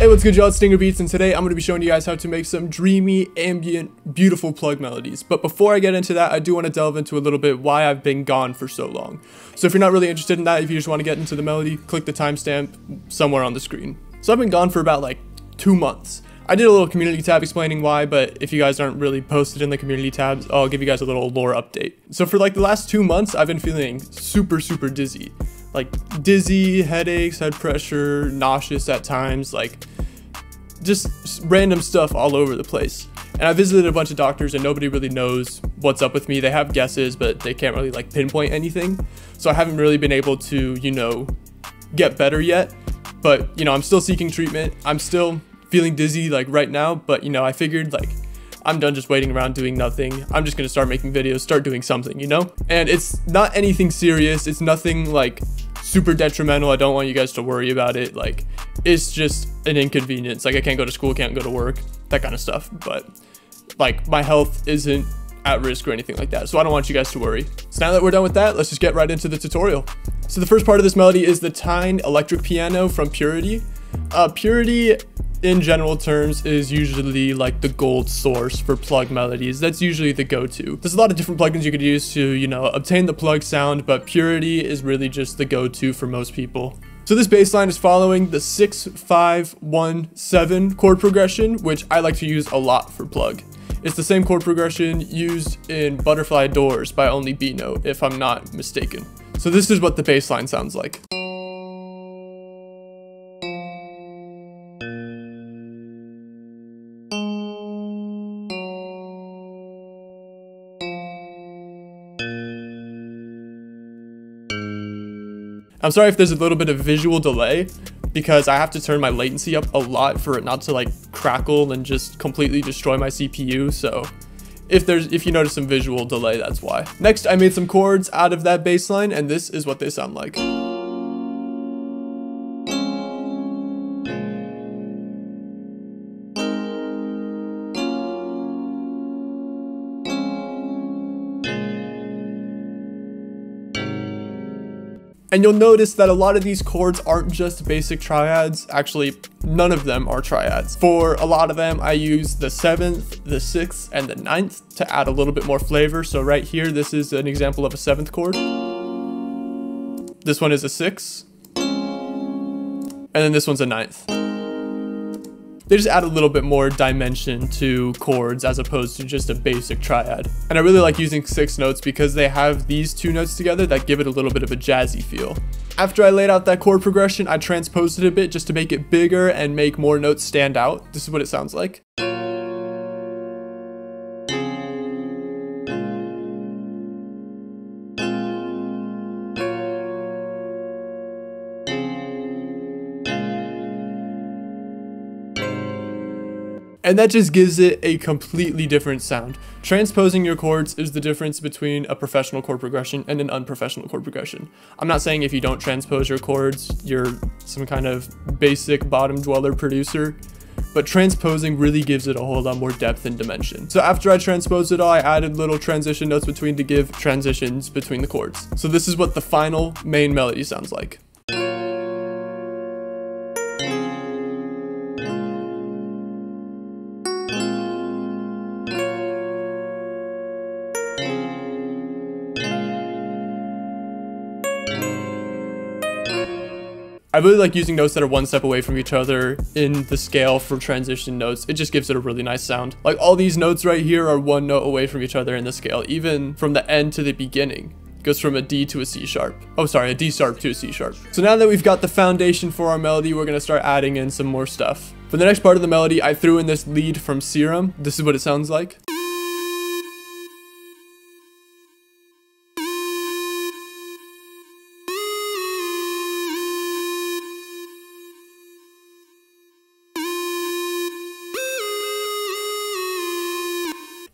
Hey, what's good, y'all? It's Stinger Beats, and today I'm going to be showing you guys how to make some dreamy, ambient, beautiful Plugg melodies. But before I get into that, I do want to delve into a little bit why I've been gone for so long. So if you're not really interested in that, if you just want to get into the melody, click the timestamp somewhere on the screen. So I've been gone for about like 2 months. I did a little community tab explaining why, but if you guys aren't really posted in the community tabs, I'll give you guys a little lore update. So for like the last 2 months, I've been feeling super dizzy. Like dizzy, headaches, head pressure, nauseous at times, like just random stuff all over the place. And I visited a bunch of doctors and nobody really knows what's up with me. They have guesses, but they can't really like pinpoint anything. So I haven't really been able to, get better yet. But, I'm still seeking treatment. I'm still feeling dizzy like right now, but I figured like I'm done just waiting around doing nothing. I'm just gonna start making videos, start doing something, And it's not anything serious. It's nothing like super detrimental. I don't want you guys to worry about it. Like, it's just an inconvenience. Like, I can't go to school, can't go to work, that kind of stuff. But like, my health isn't at risk or anything like that, so I don't want you guys to worry. So now that we're done with that, let's just get right into the tutorial. So the first part of this melody is the Tyne electric piano from Purity. Purity, in general terms, is usually like the gold source for Plugg melodies. That's usually the go-to. There's a lot of different plugins you could use to, obtain the Plugg sound, but Purity is really just the go-to for most people. So this bass line is following the 6-5-1-7 chord progression, which I like to use a lot for Plugg. It's the same chord progression used in Butterfly Doors by Onlybino, if I'm not mistaken. So this is what the bass line sounds like. I'm sorry if there's a little bit of visual delay, because I have to turn my latency up a lot for it not to like crackle and just completely destroy my CPU. So if you notice some visual delay, that's why. Next, I made some chords out of that bass line, and this is what they sound like. And you'll notice that a lot of these chords aren't just basic triads. Actually, none of them are triads. For a lot of them, I use the 7th, the 6th, and the 9th to add a little bit more flavor. So right here, this is an example of a 7th chord. This one is a 6. And then this one's a 9th. They just add a little bit more dimension to chords as opposed to just a basic triad. And I really like using 6 notes because they have these 2 notes together that give it a little bit of a jazzy feel. After I laid out that chord progression, I transposed it a bit just to make it bigger and make more notes stand out. This is what it sounds like. And that just gives it a completely different sound. Transposing your chords is the difference between a professional chord progression and an unprofessional chord progression. I'm not saying if you don't transpose your chords, you're some kind of basic bottom dweller producer, but transposing really gives it a whole lot more depth and dimension. So after I transposed it all, I added little transition notes between to give transitions between the chords. So this is what the final main melody sounds like. I really like using notes that are one step away from each other in the scale for transition notes. It just gives it a really nice sound. Like all these notes right here are one note away from each other in the scale, even from the end to the beginning. It goes from a D to a C sharp. Oh, sorry, a D sharp to a C sharp. So now that we've got the foundation for our melody, we're gonna start adding in some more stuff. For the next part of the melody, I threw in this lead from Serum. This is what it sounds like.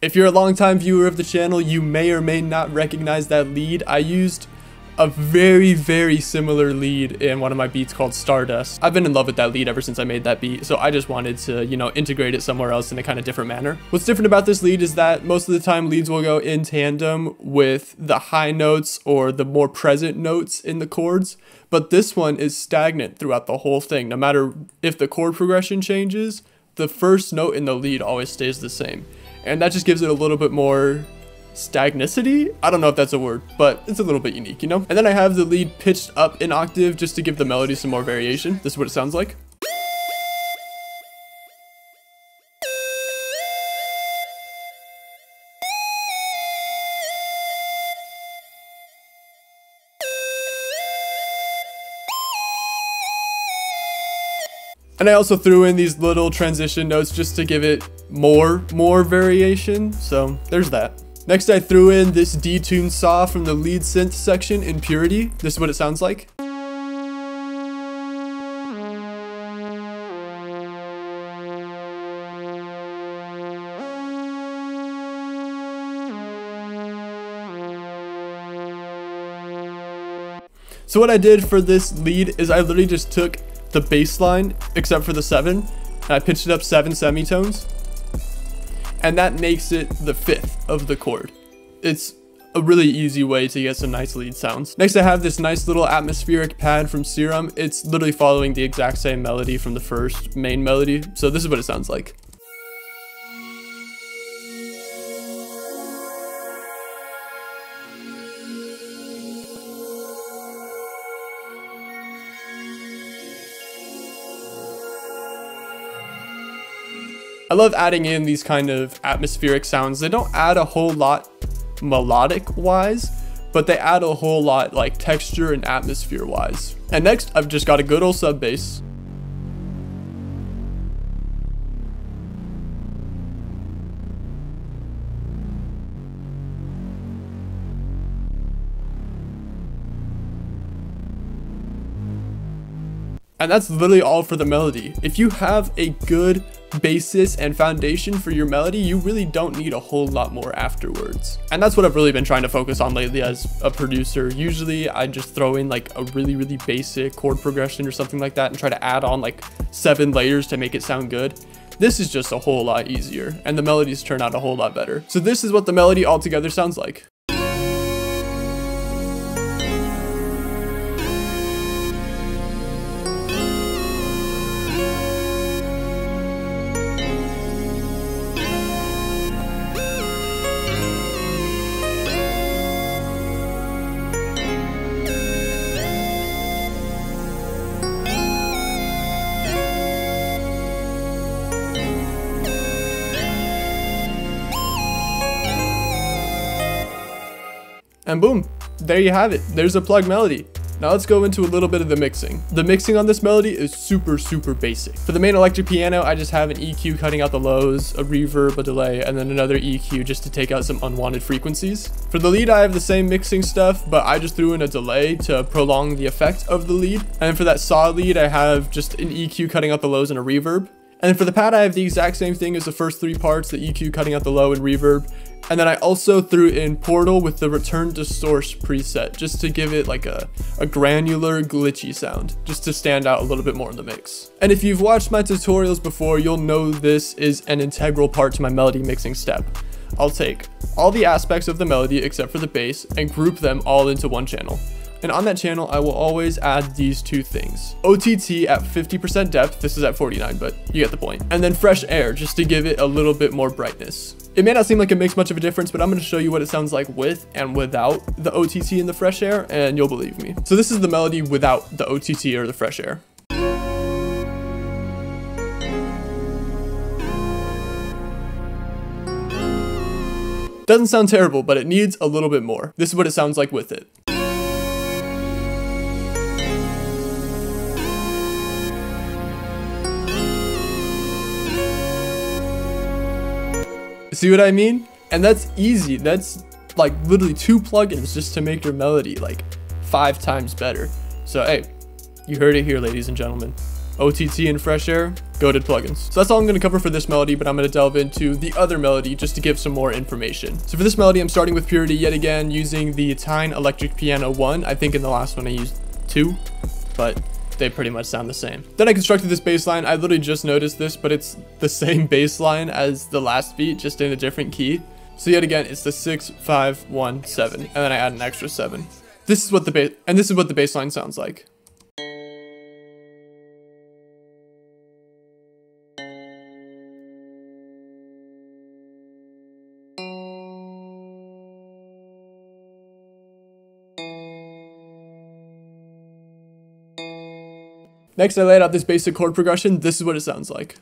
If you're a longtime viewer of the channel, you may or may not recognize that lead. I used a very similar lead in one of my beats called Stardust. I've been in love with that lead ever since I made that beat, so I just wanted to, you know, integrate it somewhere else in a kind of different manner. What's different about this lead is that most of the time leads will go in tandem with the high notes or the more present notes in the chords, but this one is stagnant throughout the whole thing. No matter if the chord progression changes, the first note in the lead always stays the same, and that just gives it a little bit more stagnicity. I don't know if that's a word, but it's a little bit unique, you know? And then I have the lead pitched up an octave just to give the melody some more variation. This is what it sounds like. And I also threw in these little transition notes just to give it more variation. So there's that. Next, I threw in this detuned saw from the lead synth section in Purity. This is what it sounds like. So what I did for this lead is I literally just took the bass line, except for the 7, and I pitched it up 7 semitones. And that makes it the 5th of the chord. It's a really easy way to get some nice lead sounds. Next, I have this nice little atmospheric pad from Serum. It's literally following the exact same melody from the first main melody. So this is what it sounds like. I love adding in these kind of atmospheric sounds. They don't add a whole lot melodic wise, but they add a whole lot like texture and atmosphere wise. And next, I've just got a good old sub bass. And that's literally all for the melody. If you have a good basis and foundation for your melody, you really don't need a whole lot more afterwards. And that's what I've really been trying to focus on lately as a producer. Usually I just throw in like a really basic chord progression or something like that and try to add on like 7 layers to make it sound good. This is just a whole lot easier, and the melodies turn out a whole lot better. So this is what the melody altogether sounds like. And boom, there you have it. There's a Plugg melody. Now let's go into a little bit of the mixing. The mixing on this melody is super basic. For the main electric piano, I just have an EQ cutting out the lows, a reverb, a delay, and then another EQ just to take out some unwanted frequencies. For the lead, I have the same mixing stuff, but I just threw in a delay to prolong the effect of the lead. And for that saw lead, I have just an EQ cutting out the lows and a reverb. And then for the pad, I have the exact same thing as the first 3 parts, the EQ cutting out the low and reverb. And then I also threw in Portal with the return to source preset, just to give it like a granular, glitchy sound, just to stand out a little bit more in the mix. And if you've watched my tutorials before, you'll know this is an integral part to my melody mixing step. I'll take all the aspects of the melody except for the bass and group them all into one channel. And on that channel, I will always add these 2 things. OTT at 50% depth, this is at 49, but you get the point. And then fresh air, just to give it a little bit more brightness. It may not seem like it makes much of a difference, but I'm going to show you what it sounds like with and without the OTT and the fresh air, and you'll believe me. So this is the melody without the OTT or the fresh air. Doesn't sound terrible, but it needs a little bit more. This is what it sounds like with it. See what I mean? And that's easy. That's like literally 2 plugins just to make your melody like 5 times better. So hey, you heard it here, ladies and gentlemen. OTT and fresh air, goated plugins. So that's all I'm going to cover for this melody, but I'm going to delve into the other melody just to give some more information. So for this melody, I'm starting with Purity yet again, using the Tyne Electric Piano 1. I think in the last one I used 2, but they pretty much sound the same. Then I constructed this bass line. I literally just noticed this, but it's the same bass line as the last beat, just in a different key. So yet again, it's the 6, 5, 1, 7, and then I add an extra 7. This is what the bass line sounds like. Next, I laid out this basic chord progression. This is what it sounds like.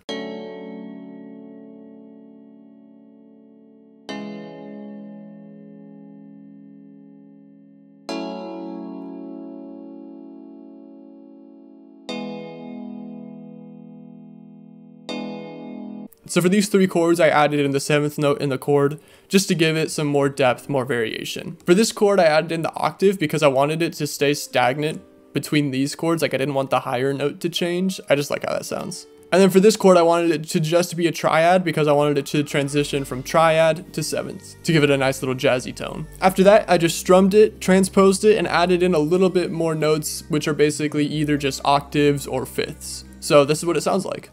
So for these 3 chords, I added in the 7th note in the chord just to give it some more depth, more variation. For this chord, I added in the octave because I wanted it to stay stagnant between these chords. Like I didn't want the higher note to change. I just like how that sounds. And then for this chord, I wanted it to just be a triad because I wanted it to transition from triad to 7th to give it a nice little jazzy tone. After that, I just strummed it, transposed it, and added in a little bit more notes, which are basically either just octaves or fifths. So this is what it sounds like.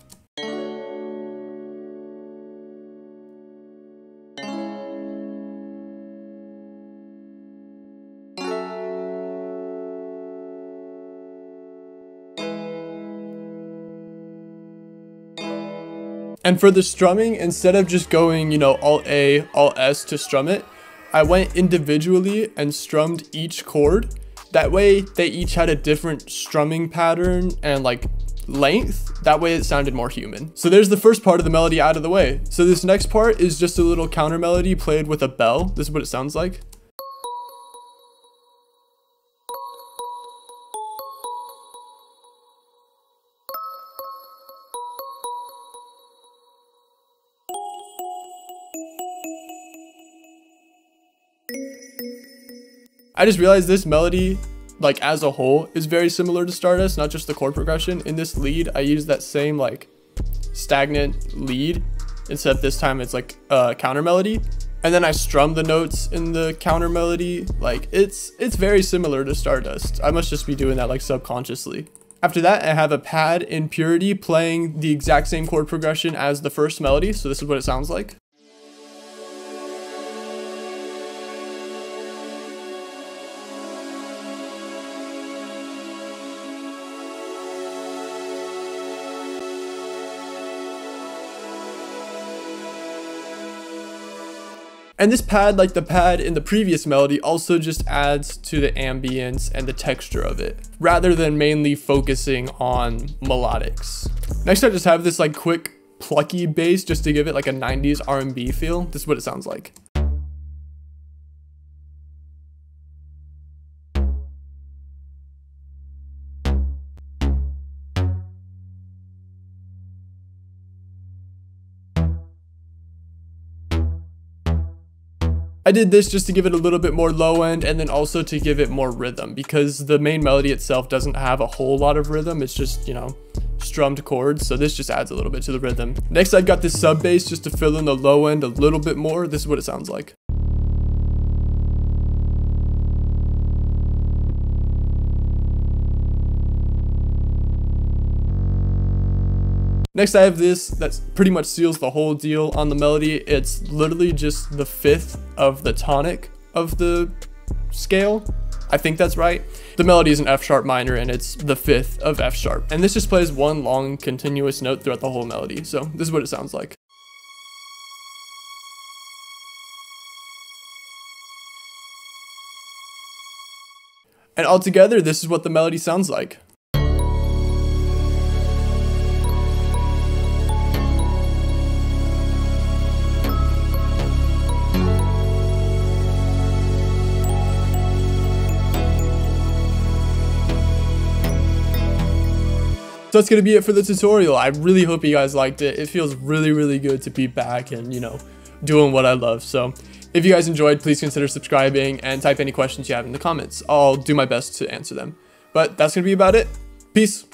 And for the strumming, instead of just going, Alt A, Alt S to strum it, I went individually and strummed each chord. That way they each had a different strumming pattern and like length. That way it sounded more human. So there's the first part of the melody out of the way. So this next part is just a little counter melody played with a bell. This is what it sounds like. I just realized this melody, like as a whole, is very similar to Stardust, not just the chord progression. In this lead, I used that same like stagnant lead, except this time it's like a counter melody. And then I strummed the notes in the counter melody. Like it's very similar to Stardust. I must just be doing that like subconsciously. After that, I have a pad in Purity playing the exact same chord progression as the first melody. So this is what it sounds like. And this pad, like the pad in the previous melody, also just adds to the ambience and the texture of it, rather than mainly focusing on melodics. Next, I just have this like quick plucky bass just to give it like a 90s R&B feel. This is what it sounds like. I did this just to give it a little bit more low end and then also to give it more rhythm because the main melody itself doesn't have a whole lot of rhythm. It's just, strummed chords. So this just adds a little bit to the rhythm. Next, I've got this sub bass just to fill in the low end a little bit more. This is what it sounds like. Next, I have this that pretty much seals the whole deal on the melody. It's literally just the 5th of the tonic of the scale. I think that's right. The melody is an F sharp minor and it's the 5th of F sharp. And this just plays one long continuous note throughout the whole melody. So this is what it sounds like. And altogether, this is what the melody sounds like. So that's going to be it for the tutorial. I really hope you guys liked it. It feels really, really good to be back and, doing what I love. So if you guys enjoyed, please consider subscribing and type any questions you have in the comments. I'll do my best to answer them. But that's going to be about it. Peace.